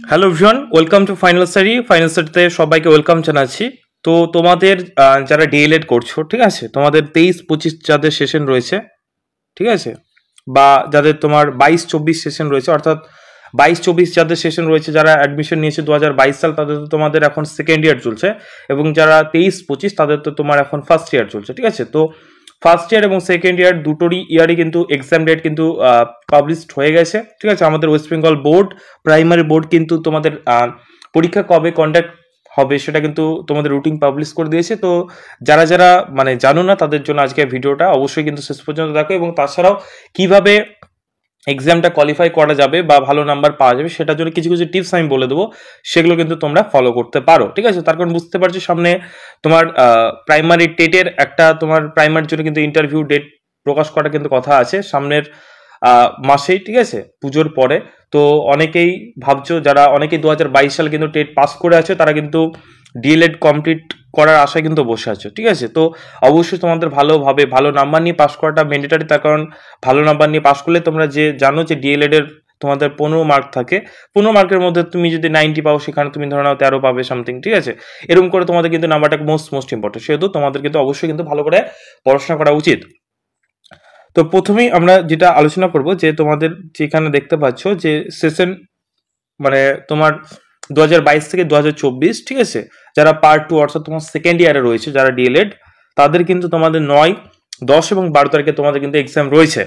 Hello everyone, welcome to final study. Final স্টাডিতে সবাইকে welcome জানাচ্ছি। তো তোমাদের যারা ডিএলএড করছো, ঠিক আছে, তোমাদের 23-25 যাদের সেশন রয়েছে, ঠিক আছে, বা যাদের তোমার 22-24 সেশন রয়েছে, অর্থাৎ 22-24 যাদের সেশন রয়েছে, যারা অ্যাডমিশন নিয়েছে 2022 সাল, তাদের তো তোমাদের এখন সেকেন্ড ইয়ার চলছে, এবং যারা 23-25 তাদের তো তোমার এখন ফার্স্ট ইয়ার চলছে, ঠিক আছে। তো ফার্স্ট ইয়ার এবং সেকেন্ড ইয়ার দুটোরই ইয়ারই কিন্তু এক্সাম ডেট কিন্তু পাবলিশড হয়ে গেছে, ঠিক আছে। আমাদের West Bengal board, primary board কিন্তু তোমাদের পরীক্ষা কবে কন্ডাক্ট হবে সেটা কিন্তু তোমাদের রুটিন পাবলিশ করে দিয়েছে। তো যারা যারা মানে জানো না, তাদের জন্য আজকে ভিডিওটা অবশ্যই কিন্তু শেষ পর্যন্ত দেখো, এবং তাছাড়াও কিভাবে এক্সামটা কোয়ালিফাই করা যাবে বা ভালো নাম্বার পাওয়া যাবে সেটার জন্য কিছু কিছু টিপস আমি বলে দেবো, সেগুলো কিন্তু তোমরা ফলো করতে পারো, ঠিক আছে। তার কারণ বুঝতে পারছো সামনে তোমার প্রাইমারি টেটের একটা তোমার প্রাইমারির জন্য কিন্তু ইন্টারভিউ ডেট প্রকাশ করা কিন্তু কথা আছে সামনের মাসেই, ঠিক আছে, পুজোর পরে। তো অনেকেই ভাবছো, যারা অনেকেই 2022 সালে কিন্তু টেট পাস করে আছে, তারা কিন্তু ডিএলএড কমপ্লিট করার আশায় কিন্তু বসে আছো, ঠিক আছে। তো অবশ্যই তোমাদের ভালোভাবে ভালো নাম্বার নিয়ে পাস করাটা ম্যান্ডেটরি, তার কারণ ভালো নাম্বার নিয়ে পাস করলে তোমরা যে জানো যে ডিএলএড এর তোমাদের 15 মার্ক থাকে, 15 মার্কের মধ্যে তুমি যদি 90 পাও, সেখানে তুমি ধরে নাও 13 পাবে সামথিং, ঠিক আছে। এরকম করে তোমাদের কিন্তু নাম্বারটা মোস্ট ইম্পর্টেন্ট, সেহেতু তোমাদের কিন্তু অবশ্যই কিন্তু ভালো করে পড়াশোনা করা উচিত। তো প্রথমেই আমরা যেটা আলোচনা করব, যে তোমাদের যেখানে দেখতে পাচ্ছ যে সেশন মানে তোমার 2022 থেকে 2024, ঠিক আছে, যারা পার্ট 2 অর্থাৎ তোমার সেকেন্ড ইয়ারে রয়েছে, যারা ডিএলএড, তাদের কিন্তু তোমাদের 9, 10 এবং 12 তারিখে তোমাদের কিন্তু এক্সাম রয়েছে।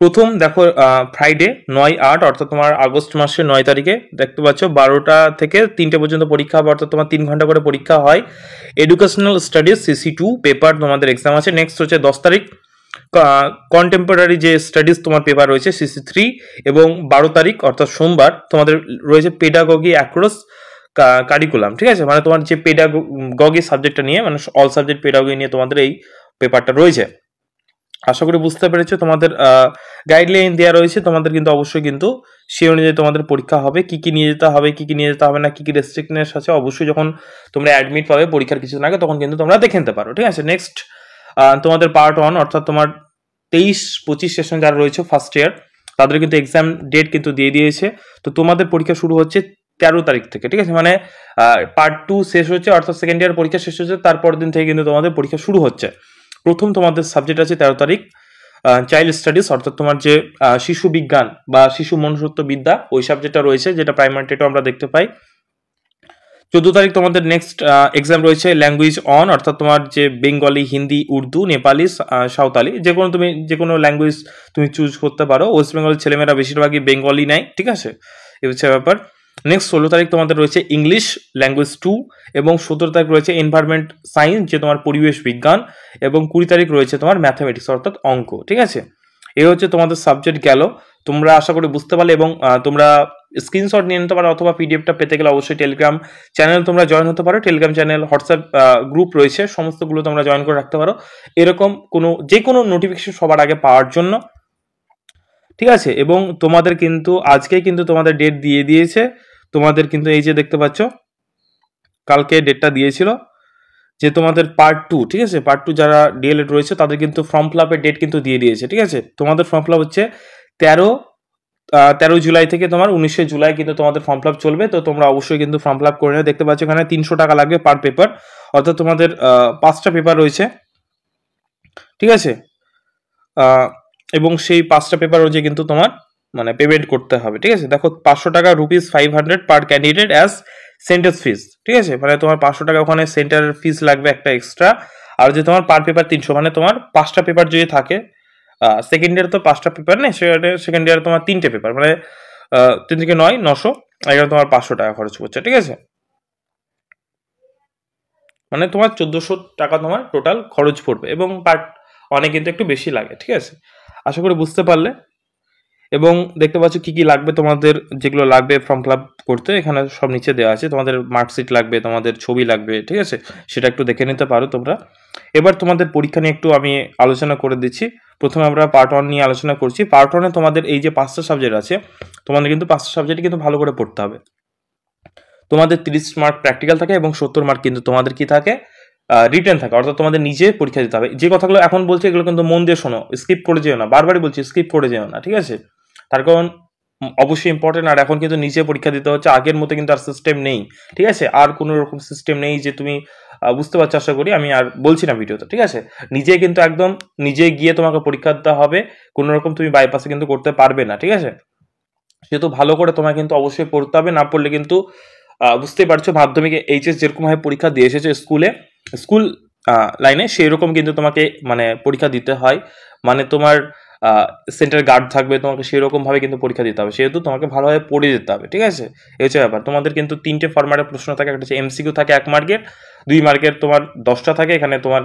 প্রথম দেখো ফ্রাইডে 9/8 অর্থাৎ তোমার আগস্ট মাসের 9 তারিখে দেখতে পাচ্ছ 12টা থেকে 3টে পর্যন্ত পরীক্ষা হবে, অর্থাৎ তোমার 3 ঘন্টা করে পরীক্ষা হয়। এডুকেশনাল স্টাডিজ CC2 পেপার তোমাদের এক্সাম আছে। নেক্সট হচ্ছে 10 তারিখ কন্টেম্পোরারি যে স্টাডিজ তোমার পেপার রয়েছে CC3, এবং 12 তারিখ অর্থাৎ সোমবার তোমাদের রয়েছে পেডাগগি অ্যাক্রস কারিকুলাম, ঠিক আছে, মানে তোমার যে পেডাগগি সাবজেক্টটা নিয়ে, মানে অল সাবজেক্ট পেডাগগি নিয়ে তোমাদের এই পেপারটা রয়েছে। আশা করি বুঝতে পেরেছো। তোমাদের গাইডলাইন দেওয়া রয়েছে, তোমাদের কিন্তু অবশ্যই কিন্তু সেই অনুযায়ী তোমাদের পরীক্ষা হবে, কি কি নিয়ে যেতে হবে, কি কি নিয়ে যেতে হবে না, কি কি রেস্ট্রিকশনস আছে, অবশ্যই যখন তোমরা অ্যাডমিট পাবে পরীক্ষার কিছুদিন আগে, তখন কিন্তু তোমরা দেখে নিতে পারো, ঠিক আছে। নেক্সট তোমাদের পার্ট 1 অর্থাৎ তোমার 23-25 সেশন যারা রয়েছে ফার্স্ট ইয়ার, তাদের কিন্তু এক্সাম ডেট কিন্তু দিয়ে দিয়েছে। তো তোমাদের পরীক্ষা শুরু হচ্ছে 13 তারিখ থেকে, ঠিক আছে, মানে পার্ট 2 শেষ হচ্ছে, অর্থাৎ সেকেন্ড ইয়ার পরীক্ষা শেষ হচ্ছে, তারপর দিন থেকে কিন্তু তোমাদের পরীক্ষা শুরু হচ্ছে। প্রথম তোমাদের সাবজেক্ট আছে 13 তারিখ চাইল্ড স্টাডিজ, অর্থাৎ তোমার যে শিশু বিজ্ঞান বা শিশু মনুষ্যত্ব বিদ্যা, ওই সাবজেক্টটা রয়েছে, যেটা প্রাইমারি টেটও আমরা দেখতে পাই। 14 তারিখ তোমাদের নেক্সট এক্সাম রয়েছে ল্যাঙ্গুয়েজ অন, অর্থাৎ তোমার যে বেঙ্গলি, হিন্দি, উর্দু, নেপালি, সাঁওতালি, তুমি যে কোনো ল্যাঙ্গুয়েজ তুমি চুজ করতে পারো। ওয়েস্ট বেঙ্গলের ছেলেমেয়েরা বেশিরভাগই বেঙ্গলি নেয়, ঠিক আছে, এই হচ্ছে ব্যাপার। নেক্সট 16 তারিখ তোমাদের রয়েছে ইংলিশ ল্যাঙ্গুয়েজ 2, এবং 17 তারিখ রয়েছে এনভায়রনমেন্ট সায়েন্স, যে তোমার পরিবেশ বিজ্ঞান, এবং 20 তারিখ রয়েছে তোমার ম্যাথামেটিক্স অর্থাৎ অঙ্ক, ঠিক আছে। এই হচ্ছে তোমাদের সাবজেক্ট গেল। তোমরা আশা করি বুঝতে পারলে, এবং তোমরা স্ক্রিনশট নিয়ে নিতে পারো, অথবা পিডিএফটা পেতে গেলে অবশ্যই টেলিগ্রাম চ্যানেল তোমরা জয়েন হতে পারো। টেলিগ্রাম চ্যানেল, হোয়াটসঅ্যাপ গ্রুপ রয়েছে, সমস্তগুলো তোমরা জয়েন করে রাখতে পারো, এরকম যে কোনো নোটিফিকেশন সবার আগে পাওয়ার জন্য, ঠিক আছে। এবং তোমাদের কিন্তু আজকে কিন্তু তোমাদের ডেট দিয়ে দিয়েছে, তোমাদের কিন্তু এই যে দেখতে পাচ্ছ কালকে ডেটটা দিয়েছিল, যে তোমাদের পার্ট 2, ঠিক আছে, পার্ট 2 যারা ডিএলএড রয়েছে তাদের কিন্তু ফর্ম ফিল আপের ডেট কিন্তু দিয়ে দিয়েছে, ঠিক আছে। তোমাদের ফর্ম ফিল আপ হচ্ছে 13 জুলাই থেকে তোমার 19 জুলাই কিন্তু তোমাদের ফর্ম ফিল আপ চলবে। তো তোমরা অবশ্যই কিন্তু ফর্ম ফিল আপ করে নেবে। দেখতে পাচ্ছ এখানে 300 টাকা লাগবে পার পেপার, অর্থাৎ তোমাদের 5টা পেপার রয়েছে, ঠিক আছে, এবং সেই 5টা পেপার অনুযায়ী কিন্তু তোমার মানে পেমেন্ট করতে হবে, ঠিক আছে। দেখো 500 টাকা ₹500 per candidate as centre fees, ঠিক আছে, মানে তোমার 500 টাকা ওখানে সেন্টার ফিস লাগবে একটা এক্সট্রা। আর যে তোমার পার পেপার 300, মানে তোমার 5টা পেপার যদি থাকে, সেকেন্ড ইয়ার তো 5টা পেপার নেই, সেকেন্ড ইয়ারে তোমার 3টে পেপার, মানে 3 থেকে 9, 900, এখানে তোমার 500 টাকা খরচ করছে, ঠিক আছে, মানে তোমার 1400 টাকা তোমার টোটাল খরচ পড়বে, এবং পার্ট অনেক কিন্তু একটু বেশি লাগে, ঠিক আছে। আশা করি বুঝতে পারলে। এবং দেখতে পাচ্ছ কি কি লাগবে তোমাদের, যেগুলো লাগবে ফর্ম ফিল আপ করতে, এখানে সব নিচে দেওয়া আছে। তোমাদের মার্কশিট লাগবে, তোমাদের ছবি লাগবে, ঠিক আছে, সেটা একটু দেখে নিতে পারো তোমরা। এবার তোমাদের পরীক্ষা নিয়ে একটু আমি আলোচনা করে দিচ্ছি। প্রথমে আমরা পার্ট 1 নিয়ে আলোচনা করছি। পার্ট 1-এ তোমাদের এই যে 5টা সাবজেক্ট আছে, তোমাদের কিন্তু 5টা সাবজেক্ট কিন্তু ভালো করে পড়তে হবে। তোমাদের 30 মার্ক প্র্যাকটিক্যাল থাকে, এবং 70 মার্ক কিন্তু তোমাদের কি থাকে, রিটেন থাকে, অর্থাৎ তোমাদের নিজে পরীক্ষা দিতে হবে। যে কথাগুলো এখন বলছি এগুলো কিন্তু মন দিয়ে শোনো, স্কিপ করে যেও না, বারবারই বলছি স্কিপ করে যেও না, ঠিক আছে। তার কারণ অবশ্যই ইম্পর্টেন্ট। আর এখন কিন্তু নিজে পরীক্ষা দিতে হচ্ছে, আগের মতো কিন্তু আর সিস্টেম নেই, ঠিক আছে? আর কোনো রকম সিস্টেম নেই যে তুমি বুঝতে পারছো আশা করি, আমি আর বলছি না ভিডিওতে, ঠিক আছে? নিজে কিন্তু একদম নিজে গিয়ে তোমাকে পরীক্ষা দিতে হবে, কোনো রকম তুমি বাইপাসে কিন্তু করতে পারবে না, ঠিক আছে? সেহেতু ভালো করে তোমায় কিন্তু অবশ্যই পড়তে হবে, না পড়লে কিন্তু বুঝতেই পারছো মাধ্যমিকে এইচএস যেরকমভাবে পরীক্ষা দিয়ে এসেছে স্কুল লাইনে, সেই রকম কিন্তু তোমাকে মানে পরীক্ষা দিতে হয়। মানে তোমার সেন্টার গার্ড থাকবে, তোমাকে সেই রকম ভাবে কিন্তু পরীক্ষা দিতে হবে, সেহেতু তোমাকে ভালোভাবে পড়ে যেতে হবে, ঠিক আছে? এই হচ্ছে ব্যাপার। তোমাদের কিন্তু 3টে ফরম্যাটের প্রশ্ন থাকে, একটা হচ্ছে এমসিকিউ থাকে 1 মার্কের, 2 মার্কের তোমার 10টা থাকে, এখানে তোমার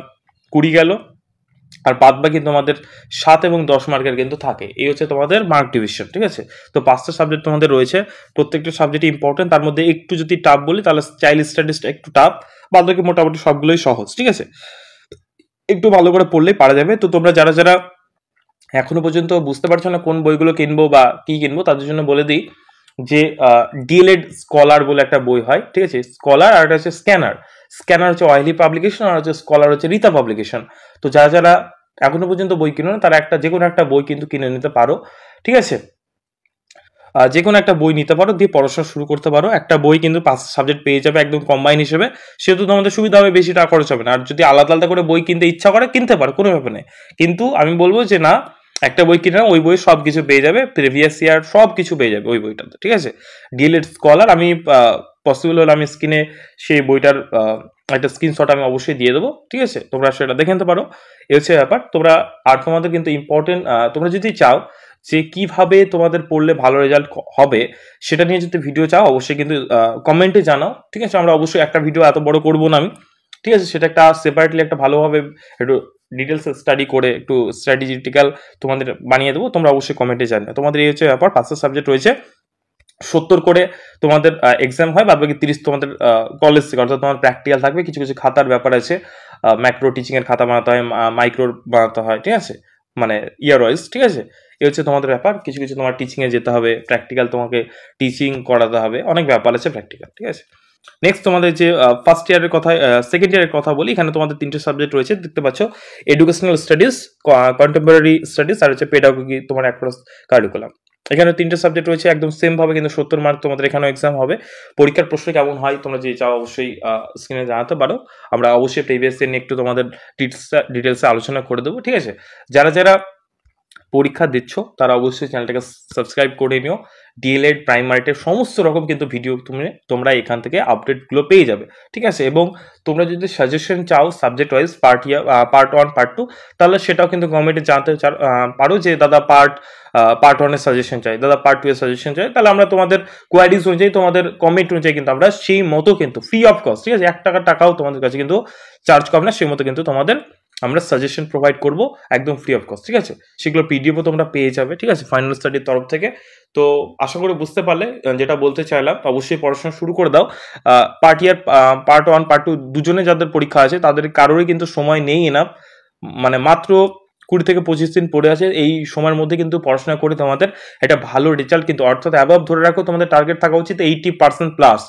20 গেল, আর বাদ বাকি তোমাদের 7 এবং 10 মার্কের কিন্তু থাকে। এই হচ্ছে তোমাদের মার্ক ডিভিশন, ঠিক আছে? তো 5টা সাবজেক্ট তোমাদের রয়েছে, প্রত্যেকটা সাবজেক্ট ইম্পর্টেন্ট। তার মধ্যে একটু যদি টাফ বলি তাহলে চাইল্ড স্টাডিজটা একটু টাফ, বাদ বাকি মোটামুটি সবগুলোই সহজ, ঠিক আছে? একটু ভালো করে পড়লেই পারা যাবে। তো তোমরা যারা যারা এখনো পর্যন্ত বুঝতে পারছো না কোন বইগুলো কিনবো বা কি কিনবো, তাদের জন্য বলে দিই যে ডিএলএড স্কলার বলে একটা বই হয়, ঠিক আছে? স্কলার, আর একটা হচ্ছে স্ক্যানার। স্ক্যানার হচ্ছে অয়েলি পাবলিকেশন, আর হচ্ছে স্কলার হচ্ছে রীতা পাবলিকেশন। তো যারা যারা এখনো পর্যন্ত বই কিনো না, তারা যে কোনো একটা বই কিন্তু কিনে নিতে পারো, ঠিক আছে? যে কোনো একটা বই নিতে পারো, দিয়ে পড়াশোনা শুরু করতে পারো। একটা বই কিন্তু 5 সাবজেক্ট পেয়ে যাবে একদম কম্বাইন হিসেবে, সেহেতু তোমাদের সুবিধা হবে, বেশি টাকা খরচ হবে না। আর যদি আলাদা আলাদা করে বই কিনতে ইচ্ছা করে কিনতে পারো, কোনো ব্যাপার নেই। কিন্তু আমি বলবো যে না, একটা বই কিনে ওই বই সব কিছু পেয়ে যাবে, প্রিভিয়াস ইয়ার সব কিছু পেয়ে যাবে ওই বইটাতে, ঠিক আছে? ডিএলএড স্কলার, আমি পসিবল হলে আমি স্ক্রিনে সেই বইটার একটা স্ক্রিনশট আমি অবশ্যই দিয়ে দেবো, ঠিক আছে? তোমরা সেটা দেখে নিতে পারো। এ হচ্ছে ব্যাপার। তোমরা আর তোমাদের কিন্তু ইম্পর্টেন্ট, তোমরা যদি চাও যে কিভাবে তোমাদের পড়লে ভালো রেজাল্ট হবে, সেটা নিয়ে যদি ভিডিও চাও অবশ্যই কিন্তু কমেন্টে জানাও, ঠিক আছে? আমরা অবশ্যই একটা ভিডিও এত বড় করবো না আমি, ঠিক আছে? সেটা একটা সেপারেটলি একটা ভালোভাবে একটু ডিটেলস স্টাডি করে একটু স্ট্র্যাটেজিটিক্যাল তোমাদের বানিয়ে দেবো। তোমরা অবশ্যই কমেন্টে জানাও। তোমাদের এই হচ্ছে ব্যাপার। 5টা সাবজেক্ট রয়েছে, 70 করে তোমাদের এক্সাম হয়, বাদ বাকি 30 তোমাদের কলেজ থেকে, অর্থাৎ তোমার প্র্যাকটিক্যাল থাকবে। কিছু কিছু খাতার ব্যাপার আছে, ম্যাক্রো টিচিং এর খাতা বানাতে হয়, মাইক্রো বানাতে হয়, ঠিক আছে? মানে ইয়ার ওয়াইজ, ঠিক আছে? এই হচ্ছে তোমাদের ব্যাপার। কিছু কিছু তোমার টিচিং এ যেতে হবে, প্র্যাকটিক্যাল তোমাকে টিচিং করাতে হবে, অনেক ব্যাপার আছে প্র্যাকটিক্যাল, ঠিক আছে? নেক্সট তোমাদের যে ফার্স্ট ইয়ারের কথা, সেকেন্ড ইয়ারের কথা বলি। এখানে তোমাদের 3টে সাবজেক্ট রয়েছে, দেখতে পাচ্ছ। এডুকেশনাল স্টাডিজ, কন্টেম্পোরারি স্টাডিজ, আর হচ্ছে পেডাগোগি তোমার অ্যাক্রস কারিকুলাম। এখানে 3টে সাবজেক্ট রয়েছে, একদম সেম ভাবে কিন্তু 70 মার্ক তোমাদের এখানেও এক্সাম হবে। পরীক্ষার প্রশ্ন কেমন হয় তোমরা যদি চাও অবশ্যই স্ক্রিনে জানাতে পারো। আমরা অবশ্যই প্রিভিয়াস ইয়ার নিয়ে একটু তোমাদের ডিটেলসে আলোচনা করে দেবো, ঠিক আছে? যারা যারা পরীক্ষা দিচ্ছ তারা অবশ্যই চ্যানেলটাকে সাবস্ক্রাইব করে নিও। ডিএলএড প্রাইমারিটের সমস্ত রকম কিন্তু ভিডিও তোমরা এখান থেকে আপডেটগুলো পেয়ে যাবে, ঠিক আছে? এবং তোমরা যদি সাজেশন চাও সাবজেক্ট ওয়াইজ, পার্ট 1 পার্ট 2, তাহলে সেটাও কিন্তু কমেন্টে জানতে পারো যে দাদা পার্ট 1-এর সাজেশন চাই, দাদা পার্ট 2 এর সাজেশন চাই। তাহলে আমরা তোমাদের কোয়ারিজ অনুযায়ী, তোমাদের কমেন্ট অনুযায়ী কিন্তু আমরা সেই মতো কিন্তু ফ্রি অফ কস্ট, ঠিক আছে? 1 টাকাও তোমাদের কাছে কিন্তু চার্জ করবে না, সেই মতো কিন্তু তোমাদের আমরা সাজেশন প্রোভাইড করব একদম ফ্রি অফ কস্ট, ঠিক আছে? সেগুলো পিডিএফও তোমরা পেয়ে যাবে, ঠিক আছে? ফাইনাল স্টাডির তরফ থেকে। তো আশা করি বুঝতে পারলে যেটা বলতে চাইলাম। অবশ্যই পড়াশোনা শুরু করে দাও। পার্ট 1 পার্ট 2 দুজনে যাদের পরীক্ষা আছে তাদের কারোরই কিন্তু সময় নেই এনাফ, মানে মাত্র 20 থেকে 25 দিন পড়ে আছে। এই সময়ের মধ্যে কিন্তু পড়াশোনা করে তোমাদের একটা ভালো রেজাল্ট কিন্তু, অর্থাৎ অ্যাবভ ধরে রাখো, তোমাদের টার্গেট থাকা উচিত 80% প্লাস,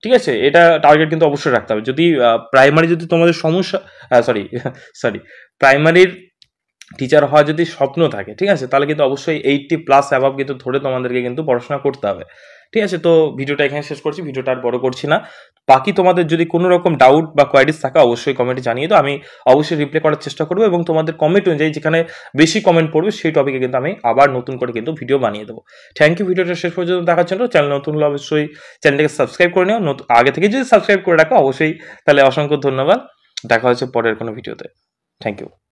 ঠিক আছে? এটা টার্গেট কিন্তু অবশ্যই রাখতে হবে। যদি প্রাইমারি যদি তোমাদের সমস্যা, সরি প্রাইমারির টিচার হওয়া যদি স্বপ্ন থাকে, ঠিক আছে, তাহলে কিন্তু অবশ্যই 80+ অ্যাভাব কিন্তু ধরে তোমাদেরকে কিন্তু পড়াশোনা করতে হবে, ঠিক আছে? তো ভিডিওটা এখানে শেষ করছি, ভিডিওটা আর বড় করছি না। বাকি তোমাদের যদি কোনো রকম ডাউট বা কোয়ারিজ থাকে অবশ্যই কমেন্টে জানিয়ে দাও, আমি অবশ্যই রিপ্লাই করার চেষ্টা করবো। এবং তোমাদের কমেন্ট অনুযায়ী যেখানে বেশি কমেন্ট পড়বে সেই টপিকে কিন্তু আমি আবার নতুন করে কিন্তু ভিডিও বানিয়ে দেবো। থ্যাংক ইউ ভিডিওটা শেষ পর্যন্ত দেখার জন্য। চ্যানেল নতুন হলে অবশ্যই চ্যানেলটাকে সাবস্ক্রাইব করে নিও, আগে থেকে যদি সাবস্ক্রাইব করে রাখো অবশ্যই, তাহলে অসংখ্য ধন্যবাদ। দেখা হচ্ছে পরের কোনো ভিডিওতে। Thank you.